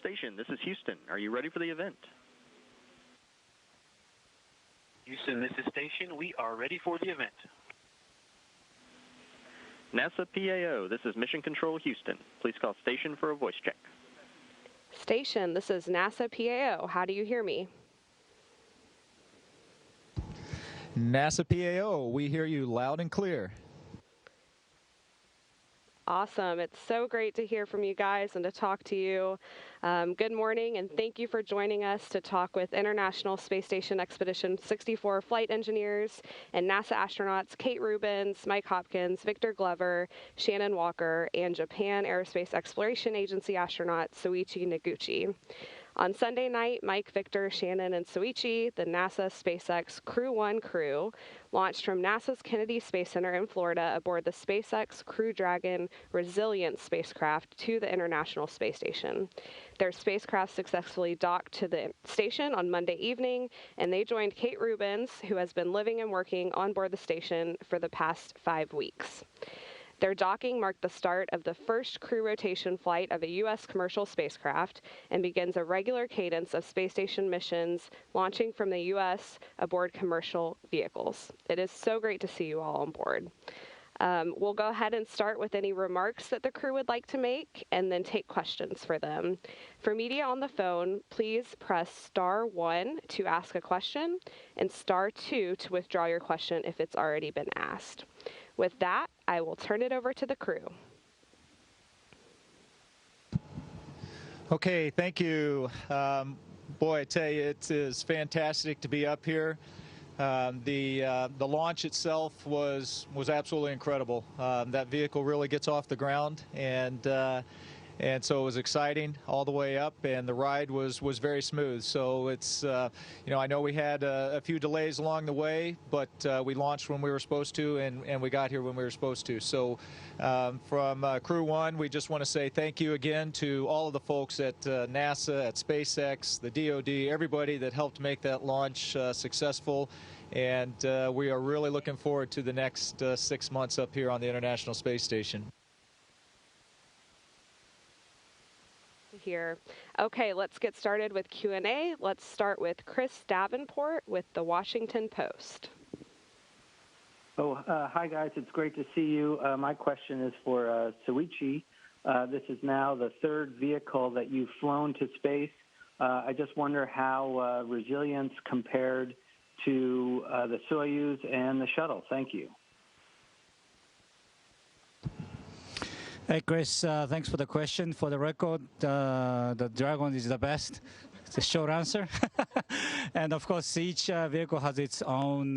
station. This is Houston. Are you ready for the event? Houston, this is station. We are ready for the event. NASA PAO, this is Mission Control Houston. Please call station for a voice check. Station, this is NASA PAO. How do you hear me? NASA PAO, we hear you loud and clear. Awesome. It's so great to hear from you guys and to talk to you. Good morning, and thank you for joining us to talk with International Space Station Expedition 64 flight engineers and NASA astronauts Kate Rubins, Mike Hopkins, Victor Glover, Shannon Walker, and Japan Aerospace Exploration Agency astronaut Soichi Noguchi. On Sunday night, Mike, Victor, Shannon, and Soichi, the NASA SpaceX Crew 1 crew, launched from NASA's Kennedy Space Center in Florida aboard the SpaceX Crew Dragon Resilience spacecraft to the International Space Station. Their spacecraft successfully docked to the station on Monday evening, and they joined Kate Rubins, who has been living and working on board the station for the past 5 weeks. Their docking marked the start of the first crew rotation flight of a U.S. commercial spacecraft and begins a regular cadence of space station missions launching from the U.S. aboard commercial vehicles. It is so great to see you all on board. We'll go ahead and start with any remarks that the crew would like to make and then take questions for them. For media on the phone, please press *1 to ask a question and *2 to withdraw your question if it's already been asked. With that, I will turn it over to the crew. Okay, thank you. Boy, I tell you, it is fantastic to be up here. The launch itself was absolutely incredible. That vehicle really gets off the ground, and so it was exciting all the way up, and the ride was very smooth. So it's I know we had a few delays along the way, but we launched when we were supposed to, and we got here when we were supposed to. So from Crew 1, we just want to say thank you again to all of the folks at NASA, at SpaceX, the DoD, everybody that helped make that launch successful. And we are really looking forward to the next 6 months up here on the International Space Station. Here. Okay, let's get started with Q&A. Let's start with Chris Davenport with the Washington Post. Hi guys, it's great to see you. My question is for Soichi. This is now the third vehicle that you've flown to space. I just wonder how resilience compared to the Soyuz and the shuttle. Thank you. Hey, Chris, thanks for the question. For the record, the Dragon is the best. It's a short answer. And of course, each vehicle has its own,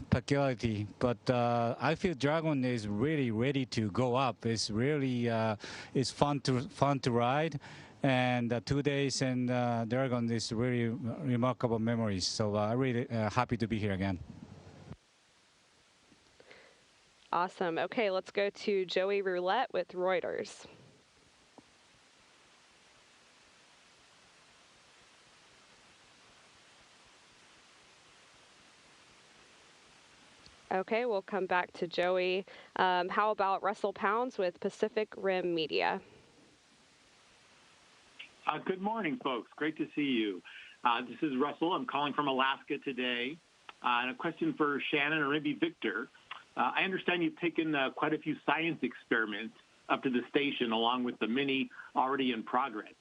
peculiarity. But I feel Dragon is really ready to go up. It's really it's fun to ride. And 2 days and Dragon is really remarkable memories. So I'm really happy to be here again. Awesome. Okay, let's go to Joey Roulette with Reuters. Okay, we'll come back to Joey. How about Russell Pounds with Pacific Rim Media? Good morning, folks. Great to see you. This is Russell. I'm calling from Alaska today. And a question for Shannon or maybe Victor. I understand you've taken quite a few science experiments up to the station along with the many already in progress.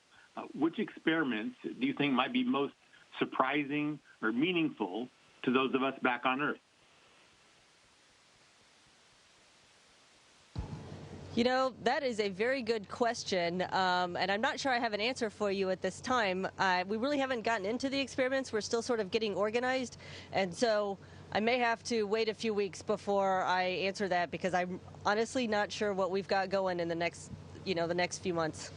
Which experiments do you think might be most surprising or meaningful to those of us back on Earth? You know, that is a very good question, and I'm not sure I have an answer for you at this time. We really haven't gotten into the experiments. We're still sort of getting organized, and so I may have to wait a few weeks before I answer that because I'm honestly not sure what we've got going in the next few months.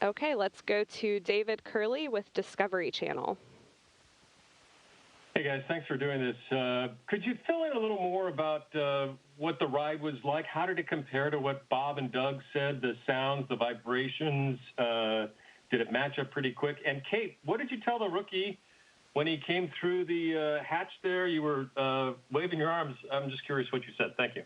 Okay, let's go to David Curley with Discovery Channel. Hey guys, thanks for doing this. Could you fill in a little more about what the ride was like? How did it compare to what Bob and Doug said? The sounds, the vibrations, did it match up pretty quick? And Kate, what did you tell the rookie when he came through the hatch there? You were waving your arms. I'm just curious what you said. Thank you.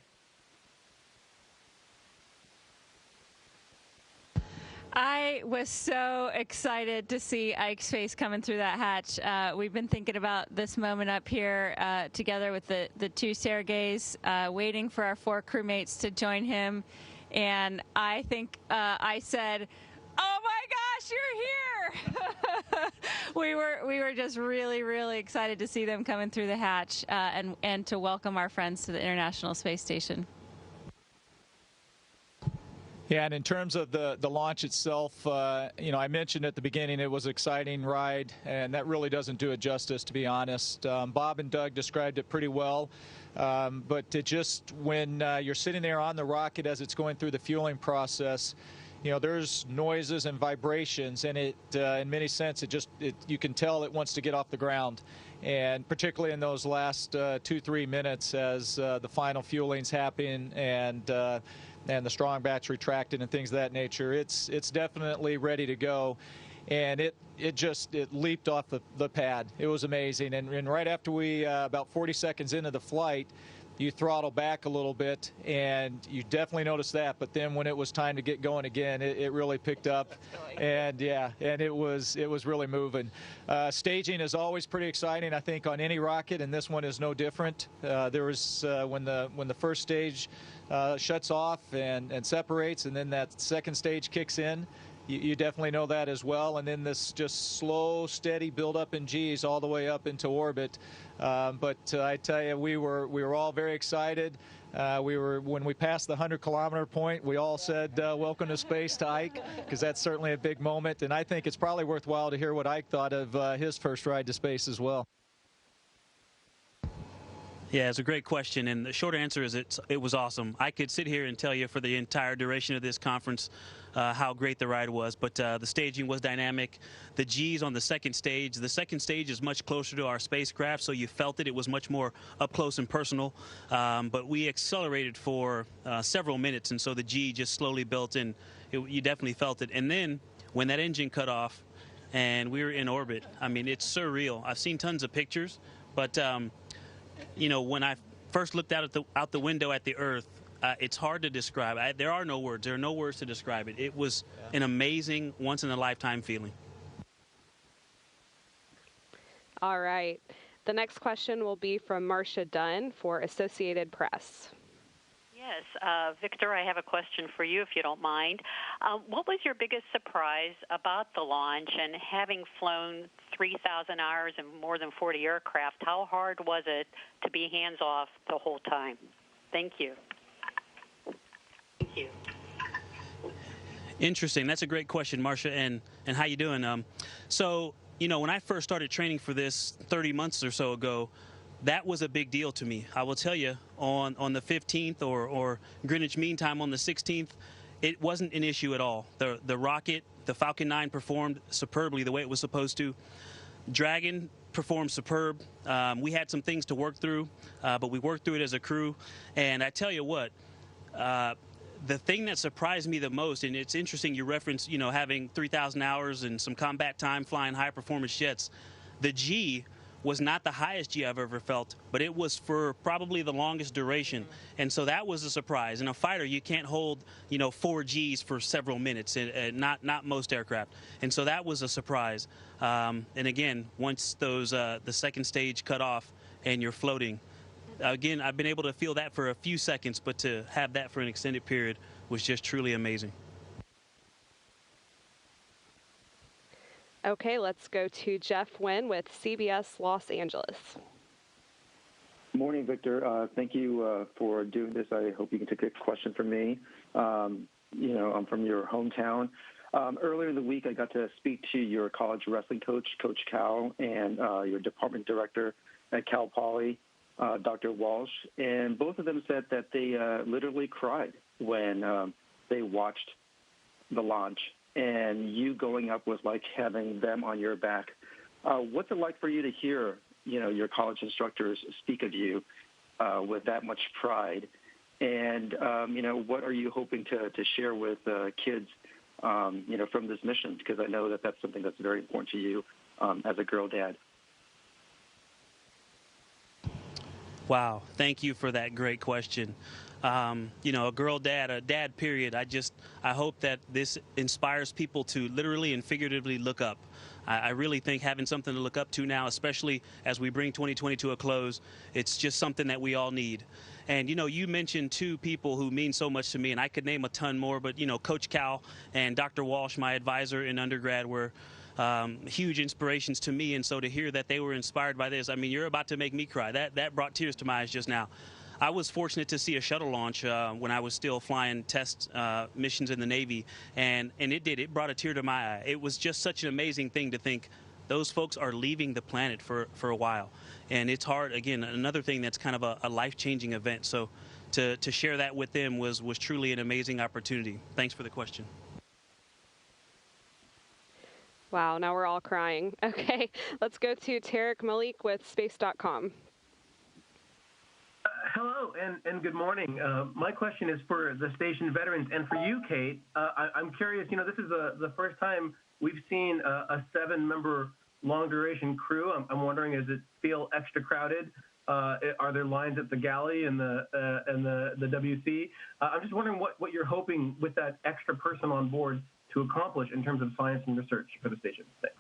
I was so excited to see Ike's face coming through that hatch. We've been thinking about this moment up here together with the two Sergeys, waiting for our 4 crewmates to join him. And I think I said, "Oh my gosh, you're here!" we were just really, really excited to see them coming through the hatch and to welcome our friends to the International Space Station. Yeah, and in terms of the launch itself, you know, I mentioned at the beginning it was an exciting ride, and that really doesn't do it justice, to be honest. Bob and Doug described it pretty well, but just when you're sitting there on the rocket as it's going through the fueling process, you know, there's noises and vibrations, and it, in many sense, you can tell it wants to get off the ground. And particularly in those last 2-3 minutes as the final fueling's happening and the strong batch retracted and things of that nature, it's definitely ready to go. And it leaped off the pad. It was amazing. And right after we, about 40 seconds into the flight, you throttle back a little bit, and you definitely noticed that. But then when it was time to get going again, it really picked up, and yeah, and it was really moving. Staging is always pretty exciting, I think, on any rocket, and this one is no different. There was when the first stage shuts off and separates, and then that second stage kicks in. You definitely know that as well, and then this just slow, steady build-up in G's all the way up into orbit. But I tell you, we were all very excited. When we passed the 100-kilometer point, we all said, "Welcome to space" to Ike, because that's certainly a big moment. And I think it's probably worthwhile to hear what Ike thought of his first ride to space as well. Yeah, it's a great question, and the short answer is it was awesome. I could sit here and tell you for the entire duration of this conference how great the ride was, but the staging was dynamic. The G's on the second stage is much closer to our spacecraft, so you felt it. It was much more up close and personal, but we accelerated for several minutes, and so the G just slowly built in. You definitely felt it. And then when that engine cut off and we were in orbit, I mean, it's surreal. I've seen tons of pictures, but you know, when I first looked out the window at the Earth, it's hard to describe. There are no words. There are no words to describe it. It was an amazing, once-in-a-lifetime feeling. All right. The next question will be from Marcia Dunn for Associated Press. Yes, Victor, I have a question for you, if you don't mind. What was your biggest surprise about the launch, and having flown 3,000 hours and more than 40 aircraft, how hard was it to be hands-off the whole time? Thank you. Thank you. Interesting. That's a great question, Marcia, and how you doing? So, you know, when I first started training for this 30 months or so ago, that was a big deal to me. I will tell you, on the 15th or Greenwich Mean Time on the 16th, it wasn't an issue at all. The rocket, the Falcon 9, performed superbly the way it was supposed to. Dragon performed superb. We had some things to work through, but we worked through it as a crew. And I tell you what, the thing that surprised me the most, and it's interesting you referenced, you know, having 3,000 hours and some combat time flying high-performance jets. The G was not the highest G I've ever felt, but it was for probably the longest duration. And so that was a surprise. In a fighter, you can't hold, you know, 4 Gs for several minutes, and not most aircraft. And so that was a surprise. And again, once those the second stage cut off and you're floating, again, I've been able to feel that for a few seconds, but to have that for an extended period was just truly amazing. Okay, let's go to Jeff Wynn with CBS Los Angeles. Morning, Victor. Thank you for doing this. I hope you can take a question from me. You know, I'm from your hometown. Earlier in the week, I got to speak to your college wrestling coach, Coach Cal, and your department director at Cal Poly, Dr. Walsh. And both of them said that they literally cried when they watched the launch. And you going up was like having them on your back. What's it like for you to hear, you know, your college instructors speak of you with that much pride? And, you know, what are you hoping to share with kids, you know, from this mission? Because I know that that's something that's very important to you as a girl dad. Wow, thank you for that great question. You know, a dad period. I hope that this inspires people to literally and figuratively look up. I really think having something to look up to now, especially as we bring 2020 to a close, it's just something that we all need. And, you know, you mentioned two people who mean so much to me, and I could name a ton more, but, you know, Coach Cal and Dr. Walsh, my advisor in undergrad, were huge inspirations to me. And so to hear that they were inspired by this, I mean, you're about to make me cry. That brought tears to my eyes just now. I was fortunate to see a shuttle launch when I was still flying test missions in the Navy, and it brought a tear to my eye. It was just such an amazing thing to think those folks are leaving the planet for a while. And it's hard, again, another thing that's kind of a life-changing event. So to share that with them was truly an amazing opportunity. Thanks for the question. Wow, now we're all crying. Okay, let's go to Tarek Malik with space.com. Hello and good morning. My question is for the station veterans and for you, Kate. I'm curious, you know, this is the first time we've seen a 7-member long-duration crew. I'm wondering, does it feel extra crowded? Are there lines at the galley and the WC? I'm just wondering what you're hoping with that extra person on board to accomplish in terms of science and research for the station. Thanks.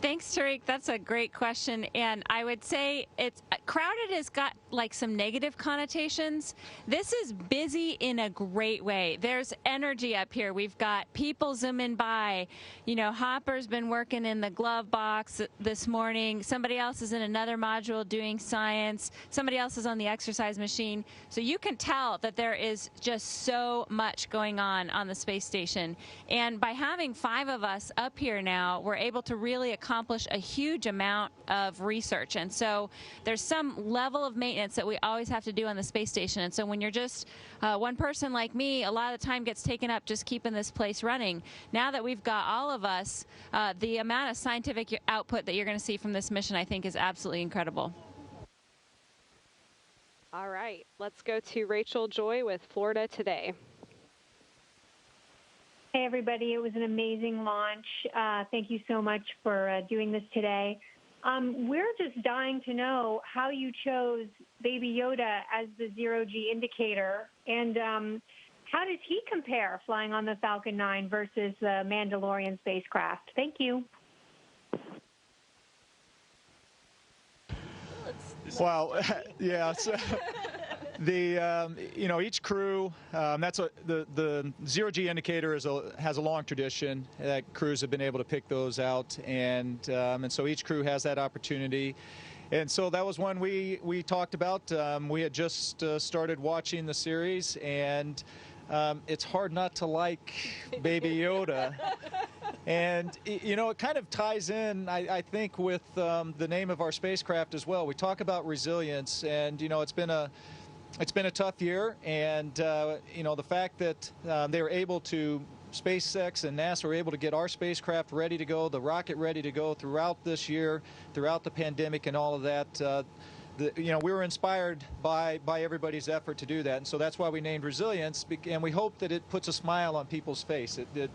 Thanks, Tariq. That's a great question. And I would say it's crowded has got like some negative connotations. This is busy in a great way. There's energy up here. We've got people zooming by. You know, Hopper's been working in the glove box this morning. Somebody else is in another module doing science. Somebody else is on the exercise machine. So you can tell that there is just so much going on the space station. And by having 5 of us up here now, we're able to really accomplish a huge amount of research. And so there's some level of maintenance that we always have to do on the space station. And so when you're just one person like me, a lot of the time gets taken up just keeping this place running. Now that we've got all of us, the amount of scientific output that you're going to see from this mission, I think, is absolutely incredible. All right, let's go to Rachel Joy with Florida Today. Hey, everybody. It was an amazing launch. Thank you so much for doing this today. We're just dying to know how you chose Baby Yoda as the zero-G indicator, and how does he compare flying on the Falcon 9 versus the Mandalorian spacecraft? Thank you. Well, yeah. So you know, each crew, the zero-G indicator has a long tradition that crews have been able to pick those out, and so each crew has that opportunity. And so that was one we talked about. We had just started watching the series, and it's hard not to like Baby Yoda. And, you know, it kind of ties in, I think, with the name of our spacecraft as well. We talk about resilience, and, you know, it's been a tough year, and, you know, the fact that they were able to, SpaceX and NASA were able to get our spacecraft ready to go, the rocket ready to go throughout this year, throughout the pandemic and all of that. You know, we were inspired by everybody's effort to do that, and so that's why we named Resilience, and we hope that it puts a smile on people's face. It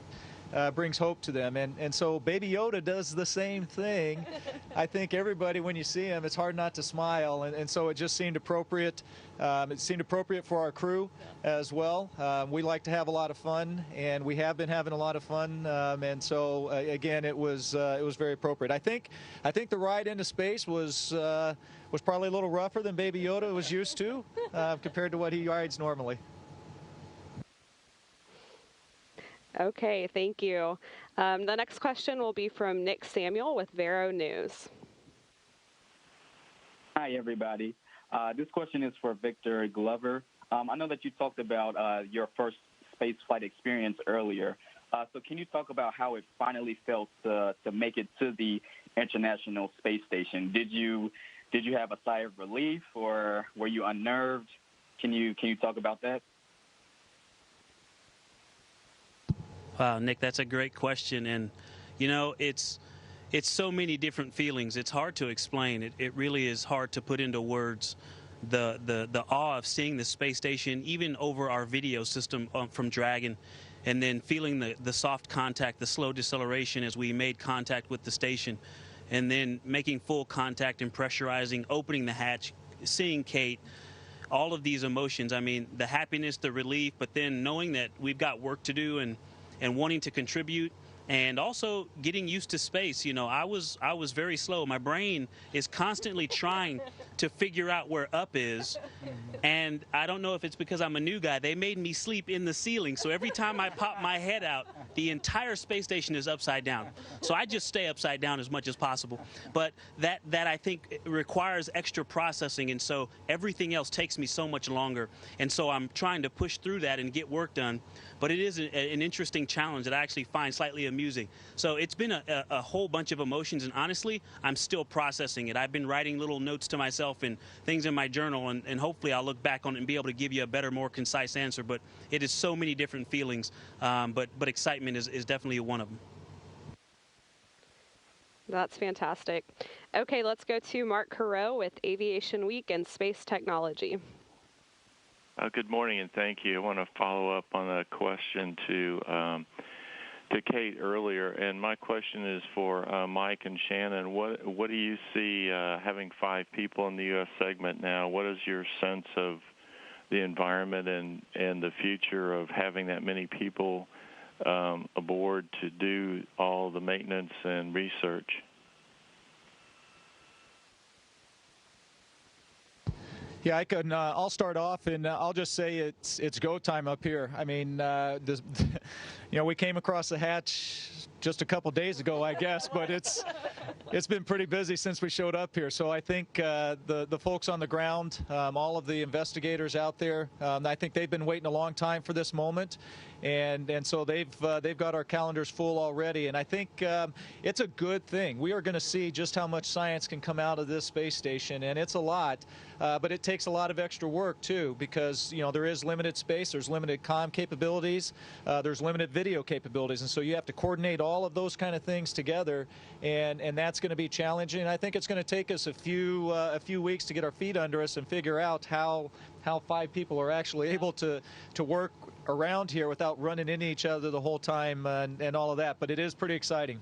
brings hope to them, and so Baby Yoda does the same thing. I think everybody, when you see him, it's hard not to smile, and so it just seemed appropriate. It seemed appropriate for our crew as well. We like to have a lot of fun, and we have been having a lot of fun, and so again, it was very appropriate. I think the ride into space was probably a little rougher than Baby Yoda was used to compared to what he rides normally. Okay, thank you. The next question will be from Nick Samuel with Vero News. Hi, everybody. This question is for Victor Glover. I know that you talked about your first space flight experience earlier. So can you talk about how it finally felt to make it to the International Space Station? Did you have a sigh of relief, or were you unnerved? Can you talk about that? Wow, Nick, that's a great question, and you know, it's so many different feelings. It's hard to explain. It really is hard to put into words the awe of seeing the space station, even over our video system from Dragon, and then feeling the soft contact, the slow deceleration as we made contact with the station. and then making full contact and pressurizing, opening the hatch, seeing Kate, all of these emotions. I mean, the happiness, the relief, but then knowing that we've got work to do and wanting to contribute, and also getting used to space. You know, I was very slow. My brain is constantly trying to figure out where up is, and I don't know if it's because I'm a new guy. They made me sleep in the ceiling, so every time I pop my head out, the entire space station is upside down. So I just stay upside down as much as possible. But that I think requires extra processing, and so everything else takes me so much longer. And so I'm trying to push through that and get work done. But it is an interesting challenge that I actually find slightly amusing. So it's been a whole bunch of emotions, and honestly, I'm still processing it. I've been writing little notes to myself and things in my journal, and hopefully I'll look back on it and be able to give you a better, more concise answer. But it is so many different feelings, but excitement is definitely one of them. That's fantastic. Okay, let's go to Mark Carreau with Aviation Week and Space Technology. Good morning, and thank you. I want to follow up on a question to Kate earlier, and my question is for Mike and Shannon. What do you see having 5 people in the U.S. segment now? What is your sense of the environment and the future of having that many people aboard to do all the maintenance and research? Yeah, I'll start off, and I'll just say it's go time up here. I mean, we came across the hatch just a couple days ago, I guess, but it's been pretty busy since we showed up here. So I think the folks on the ground, all of the investigators out there, I think they've been waiting a long time for this moment. And so they've got our calendars full already, and I think it's a good thing. We are going to see just how much science can come out of this space station, and it's a lot, but it takes a lot of extra work too, because there is limited space, there's limited comm capabilities, there's limited video capabilities, and so you have to coordinate all of those kind of things together, and that's going to be challenging. I think it's going to take us a few weeks to get our feet under us and figure out how 5 people are actually able to work around here without running into each other the whole time and all of that. But it is pretty exciting.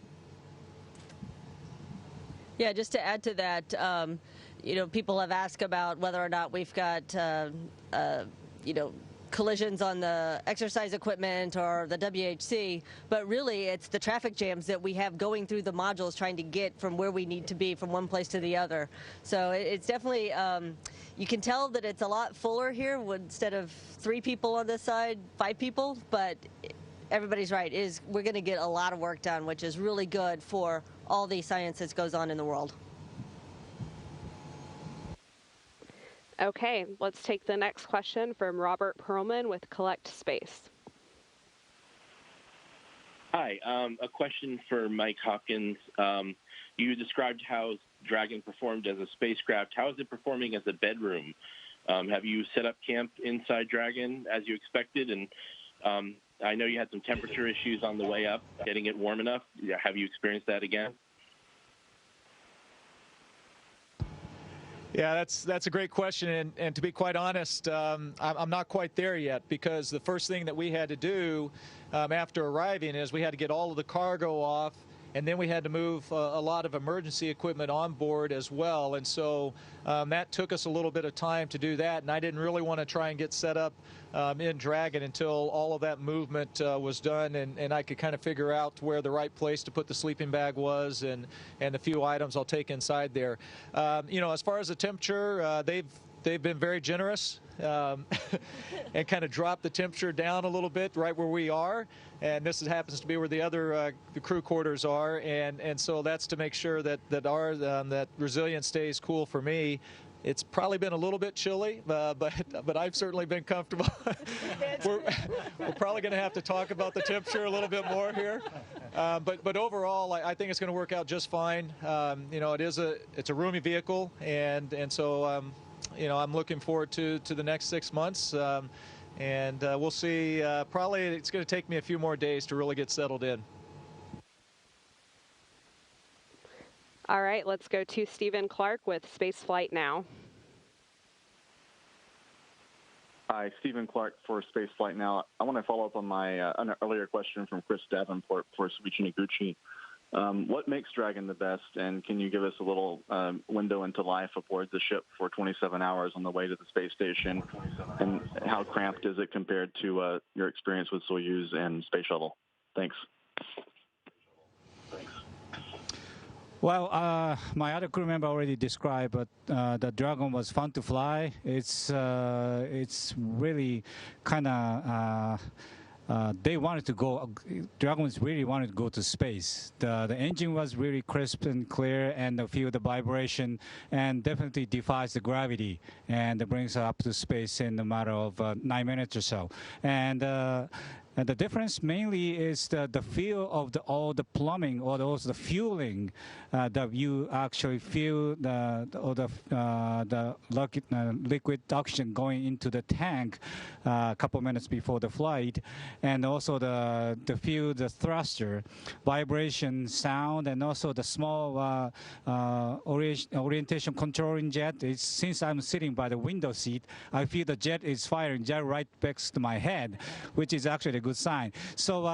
Yeah, just to add to that, people have asked about whether or not we've got, collisions on the exercise equipment or the WHC, but really it's the traffic jams that we have going through the modules trying to get from where we need to be from one place to the other. So it's definitely, you can tell that it's a lot fuller here. Instead of 3 people on this side, 5 people, but everybody's right, we're going to get a lot of work done, which is really good for all the science that goes on in the world. Okay, let's take the next question from Robert Perlman with Collect Space. Hi, a question for Mike Hopkins. You described how Dragon performed as a spacecraft. How is it performing as a bedroom? Have you set up camp inside Dragon as you expected? And I know you had some temperature issues on the way up, getting it warm enough. Have you experienced that again? Yeah, that's a great question, and to be quite honest, I'm not quite there yet, because the first thing that we had to do after arriving is we had to get all of the cargo off, and then we had to move a lot of emergency equipment on board as well, and so that took us a little bit of time to do that, and I didn't really want to try and get set up in Dragon until all of that movement was done, and I could kind of figure out where the right place to put the sleeping bag was, and the few items I'll take inside there. As far as the temperature, they've been very generous and kind of dropped the temperature down a little bit right where we are, and this happens to be where the other the crew quarters are, and so that's to make sure that that Resilient stays cool for me. It's probably been a little bit chilly, but I've certainly been comfortable. We're probably going to have to talk about the temperature a little bit more here, but overall, I think it's going to work out just fine. It's a roomy vehicle, and so I'm looking forward to the next 6 months, and we'll see. Probably it's going to take me a few more days to really get settled in. All right, let's go to Stephen Clark with Spaceflight Now. Hi, Stephen Clark for Spaceflight Now. I want to follow up on an earlier question from Chris Davenport for Soichi Noguchi. What makes Dragon the best, and can you give us a little window into life aboard the ship for 27 hours on the way to the space station, and how cramped is it compared to your experience with Soyuz and Space Shuttle? Thanks. Well, my other crew member already described, but the Dragon was fun to fly. It's really kind of they wanted to go. Dragons really wanted to go to space. The engine was really crisp and clear, and feel the vibration, and definitely defies the gravity, and it brings up to space in a matter of 9 minutes or so. And the difference mainly is the feel of all the plumbing, or also the fueling, that you actually feel the liquid oxygen going into the tank a couple minutes before the flight, and also the feel the thruster, vibration, sound, and also the small orientation controlling jet. Since I'm sitting by the window seat, I feel the jet is firing just right next to my head, which is actually a good sign. So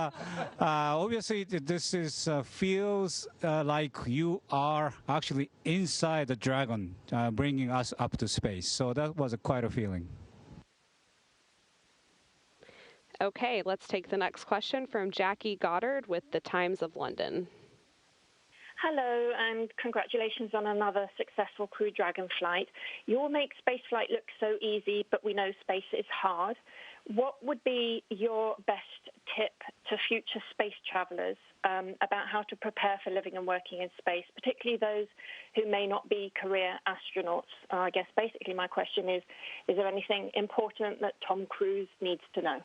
obviously this feels like you are actually inside the Dragon, bringing us up to space. So that was quite a feeling. Okay, let's take the next question from Jackie Goddard with the Times of London. Hello, and congratulations on another successful Crew Dragon flight. You all make spaceflight look so easy, but we know space is hard. What would be your best tip to future space travelers about how to prepare for living and working in space, particularly those who may not be career astronauts? I guess basically my question is there anything important that Tom Cruise needs to know?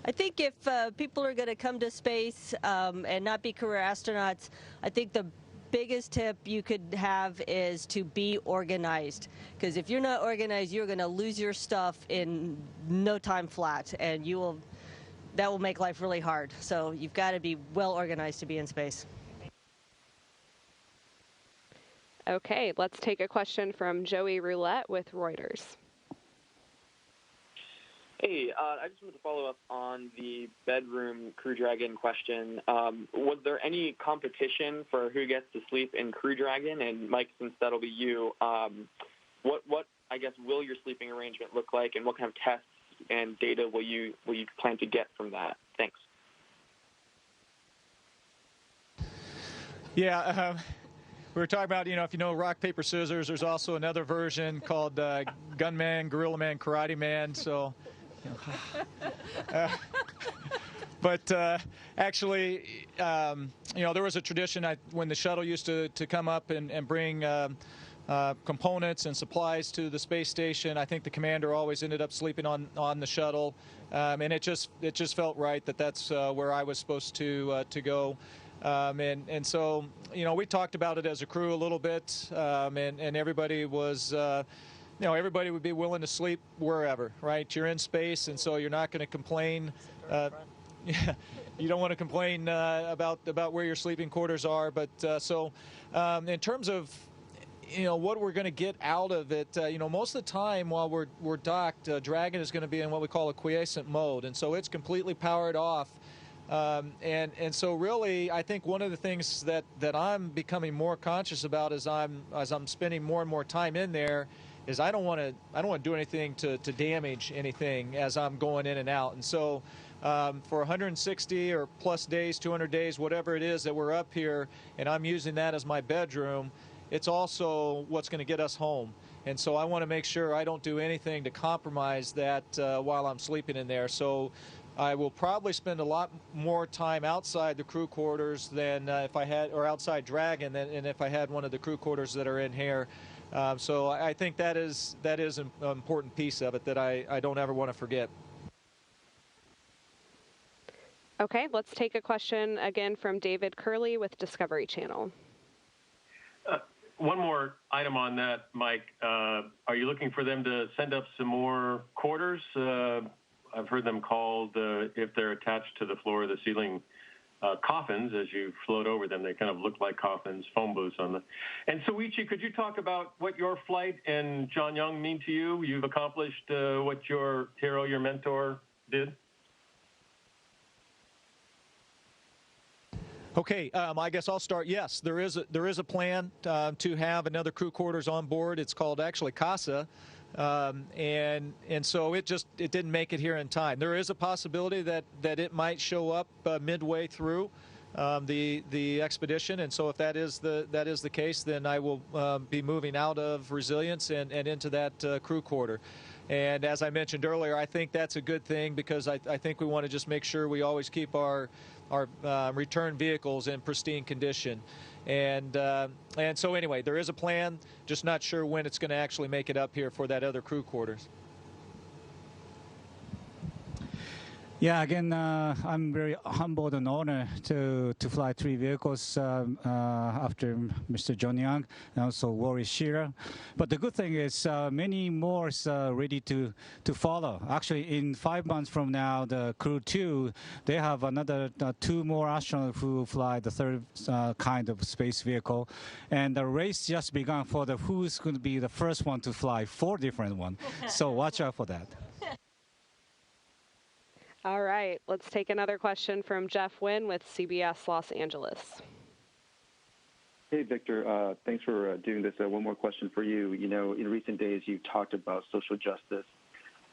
I think if people are going to come to space and not be career astronauts, I think the biggest tip you could have is to be organized. Because if you're not organized, you're going to lose your stuff in no time flat, and that will make life really hard. So you've got to be well organized to be in space. Okay, let's take a question from Joey Roulette with Reuters. Hey, I just wanted to follow up on the bedroom Crew Dragon question. Was there any competition for who gets to sleep in Crew Dragon? And Mike, since that'll be you, what I guess will your sleeping arrangement look like, and what kind of tests and data will you plan to get from that? Thanks. Yeah. We were talking about, if you know rock, paper, scissors, there's also another version called Gunman, Gorilla Man, Karate Man. So, but actually, there was a tradition when the shuttle used to come up and bring components and supplies to the space station. I think the commander always ended up sleeping on the shuttle, and it just felt right that that's where I was supposed to go. And so, we talked about it as a crew a little bit, and everybody was, everybody would be willing to sleep wherever, right? You're in space, and so you're not going to complain. You don't want to complain about where your sleeping quarters are. But in terms of, what we're going to get out of it, most of the time while we're docked, Dragon is going to be in what we call a quiescent mode, and so it's completely powered off. And so really, I think one of the things that I'm becoming more conscious about as I'm spending more and more time in there is I don't want to do anything to damage anything as I'm going in and out. And so for 160 or plus days, 200 days, whatever it is that we're up here, and I'm using that as my bedroom, it's also what's going to get us home. And so I want to make sure I don't do anything to compromise that while I'm sleeping in there. So I will probably spend a lot more time outside the crew quarters than if I had, or outside Dragon, than if I had one of the crew quarters that are in here. So I think that is an important piece of it that I don't ever want to forget. Okay, let's take a question again from David Curley with Discovery Channel. One more item on that, Mike. Are you looking for them to send up some more quarters? I've heard them called, if they're attached to the floor or the ceiling, coffins as you float over them. They kind of look like coffins, phone booths on them. And Soichi, could you talk about what your flight and John Young mean to you? You've accomplished what your hero, your mentor, did. Okay, I guess I'll start. Yes, there is a plan to have another crew quarters on board. It's called actually CASA, and so it didn't make it here in time. There is a possibility that it might show up midway through the expedition, and so if that is the case, then I will be moving out of Resilience and into that crew quarter. And as I mentioned earlier, I think that's a good thing because I think we want to just make sure we always keep our return vehicles in pristine condition. And so anyway, there is a plan, just not sure when it's going to actually make it up here for that other crew quarters. Yeah, again, I'm very humbled and honored to fly 3 vehicles after Mr. John Young and also Rory Shearer. But the good thing is many more are ready to follow. Actually, in 5 months from now, the Crew 2, they have another 2 more astronauts who fly the 3rd kind of space vehicle. And the race just begun for who's going to be the first one to fly 4 different ones. So watch out for that. All right, let's take another question from Jeff Wynn with CBS Los Angeles. Hey, Victor. Thanks for doing this. One more question for you. You know, in recent days, you've talked about social justice,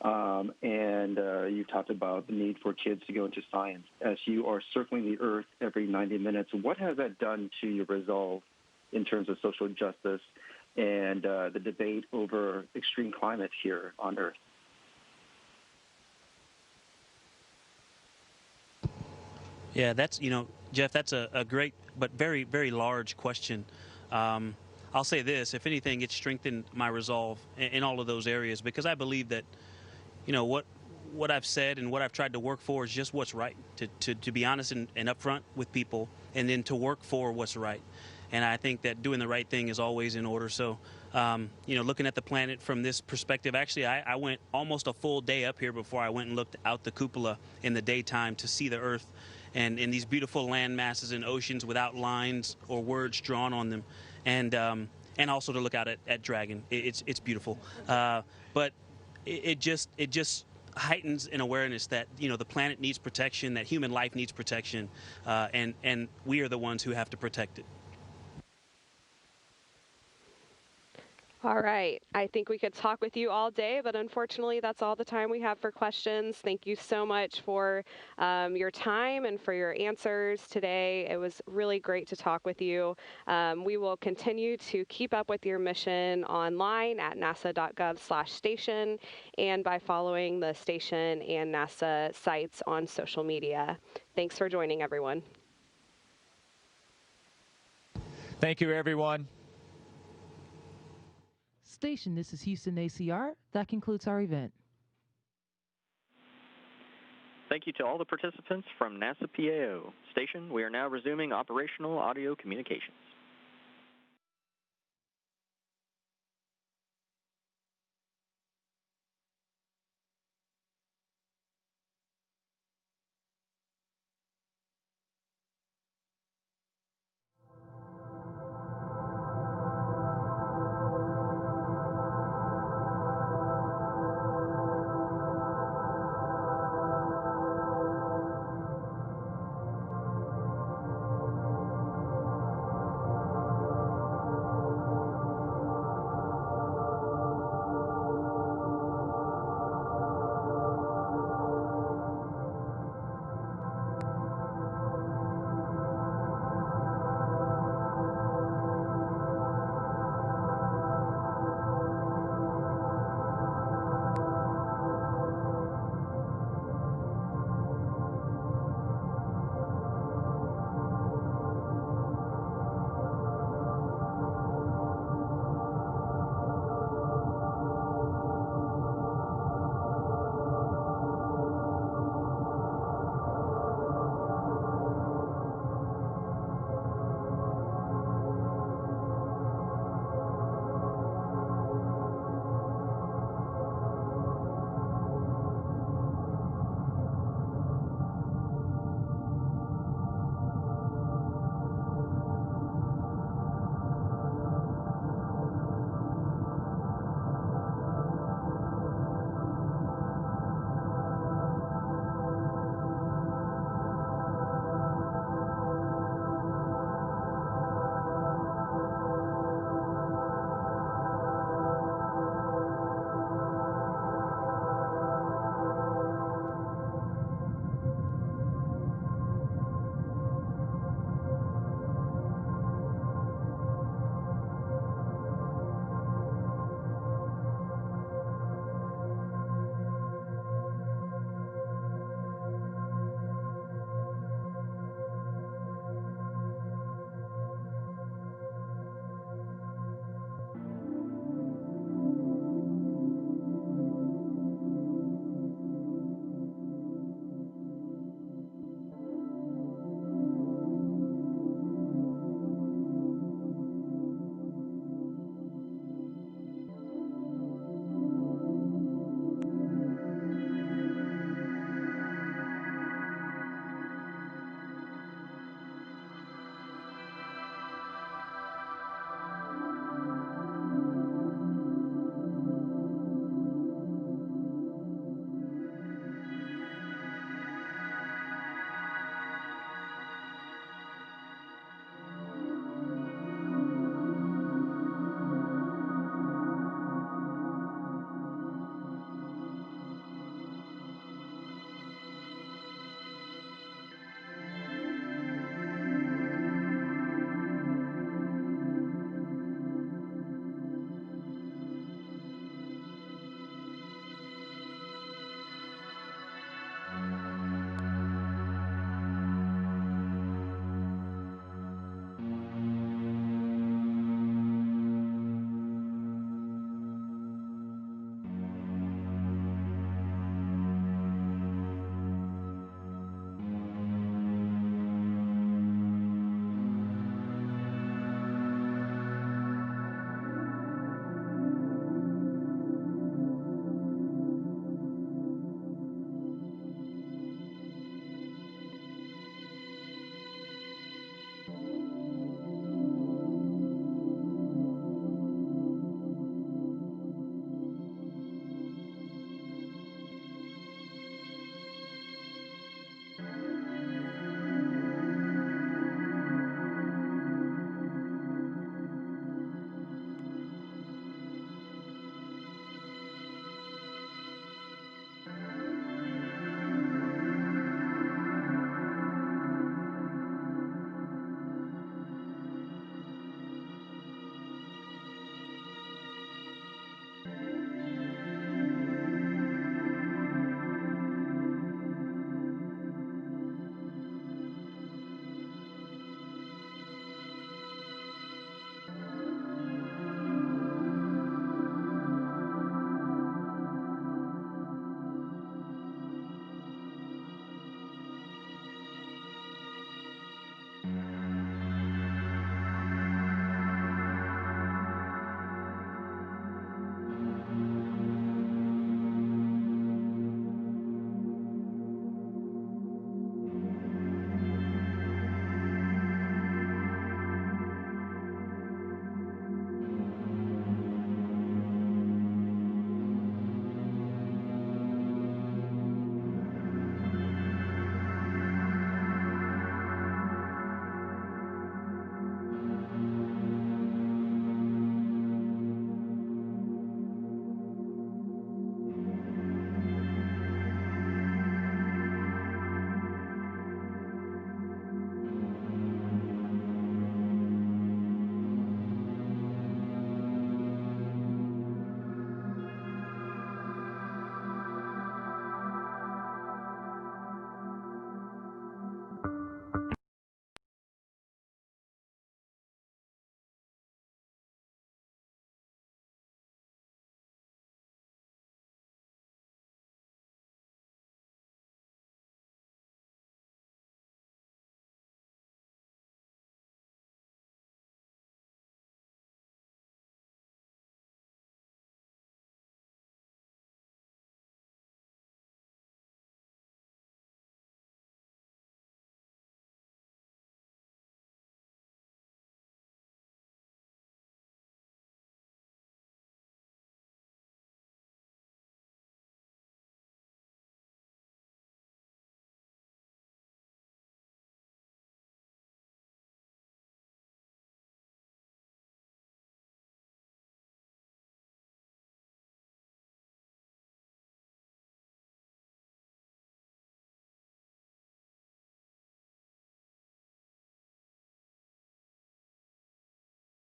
and you talked about the need for kids to go into science. As you are circling the Earth every 90 minutes, what has that done to your resolve in terms of social justice and the debate over extreme climate here on Earth? Yeah, that's, Jeff, that's a great but very, very large question. I'll say this, if anything, it's strengthened my resolve in all of those areas because I believe that, what I've said and what I've tried to work for is just what's right, to be honest and upfront with people, and then to work for what's right. And I think that doing the right thing is always in order. So, looking at the planet from this perspective, actually, I went almost a full day up here before I went and looked out the cupola in the daytime to see the Earth and in these beautiful land masses and oceans without lines or words drawn on them, and also to look out at Dragon. It's beautiful, but it just heightens an awareness that the planet needs protection, that human life needs protection, and we are the ones who have to protect it. All right. I think we could talk with you all day, but unfortunately, that's all the time we have for questions. Thank you so much for your time and for your answers today. It was really great to talk with you. We will continue to keep up with your mission online at nasa.gov/station and by following the station and NASA sites on social media. Thanks for joining, everyone. Thank you, everyone. Station, this is Houston ACR. That concludes our event. Thank you to all the participants from NASA PAO. Station, we are now resuming operational audio communications.